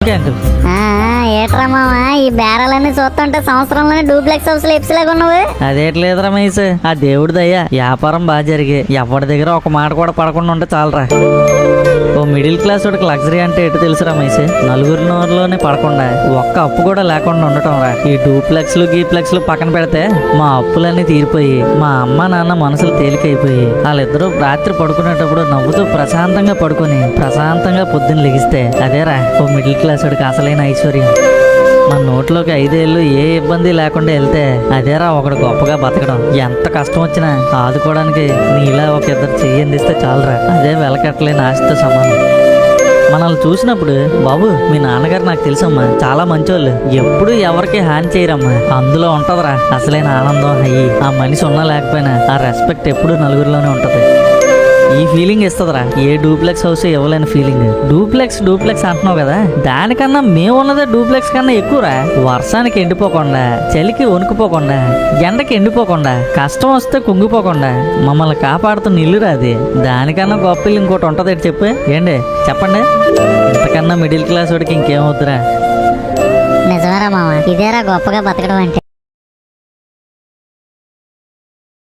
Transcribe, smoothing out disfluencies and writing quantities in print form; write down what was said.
Okay uncle. ఏట్రా మావా ఈ బేరాలన్నీ చూస్తుంటే సంవత్సరంలోనే డూప్లెక్స్ హౌస్ ఎప్సిలాగా ఉన్నావు. అదేట్లేదురా మహేష్, ఆ దేవుడి దయ్యా వ్యాపారం బాగా జరిగి ఎవరి దగ్గర ఒక మాట కూడా పడకుండా ఉంటే చాలరా. ఓ మిడిల్ క్లాస్ వాడికి లగ్జరీ అంటే ఎటు తెలుసురా మహేష్, నలుగురి నోరులోనే పడకుండా ఒక్క అప్పు కూడా లేకుండా ఉండటం రా. ఈ డూప్లెక్స్లు గీప్లెక్స్లు పక్కన పెడితే మా అప్పులన్నీ తీరిపోయి మా అమ్మ నాన్న మనసులు తేలికైపోయి వాళ్ళిద్దరూ రాత్రి పడుకునేటప్పుడు నవ్వుతూ ప్రశాంతంగా పడుకొని ప్రశాంతంగా పొద్దున్న లెగిస్తే అదేరా ఓ మిడిల్ క్లాస్ వాడికి అసలైన ఐశ్వర్యం. మన నోట్లోకి 5 ఏళ్ళు ఏ ఇబ్బంది లేకుండా వెళ్తే అదేరా ఒకడు గొప్పగా బతకడం. ఎంత కష్టం వచ్చినా ఆదుకోవడానికి నీలా ఒక ఇద్దరు చెయ్యి అందిస్తే చాలరా, అదే వెలకట్టలేని ఆశతో సమానం. మనల్ని చూసినప్పుడు బాబు మీ నాన్నగారు నాకు తెలుసమ్మా చాలా మంచోళ్ళు, ఎప్పుడు ఎవరికి హాని చేయరమ్మా, అందులో ఉంటదిరా అసలైన ఆనందం. అయ్యి ఆ మనిషి ఉన్నా లేకపోయినా ఆ రెస్పెక్ట్ ఎప్పుడు నలుగురిలోనే ఉంటది. ఈ ఫీలింగ్ ఇస్తుందిరా ఏ డూప్లెక్స్ హౌస్ ఇవ్వలేని ఫీలింగ్. డూప్లెక్స్ అంటున్నావు కదా, దానికన్నా మేము ఉన్నదే డూప్లెక్స్ కన్నా ఎక్కువరా. వర్షానికి ఎండిపోకుండా, చలికి వణుకుపోకుండా, ఎండకి ఎండిపోకుండా, కష్టం వస్తే కుంగిపోకుండా మమ్మల్ని కాపాడుతున్న ఇల్లురా అది. దానికన్నా గొప్ప ఇల్లు ఇంకోటి ఉంటది చెప్పు ఏంటి చెప్పండి. ఇంతకన్నా మిడిల్ క్లాస్ వాడికి ఇంకేమవుతురా. నిజమేరా మావా, ఇదేరా గొప్పగా బతకడం అంటే.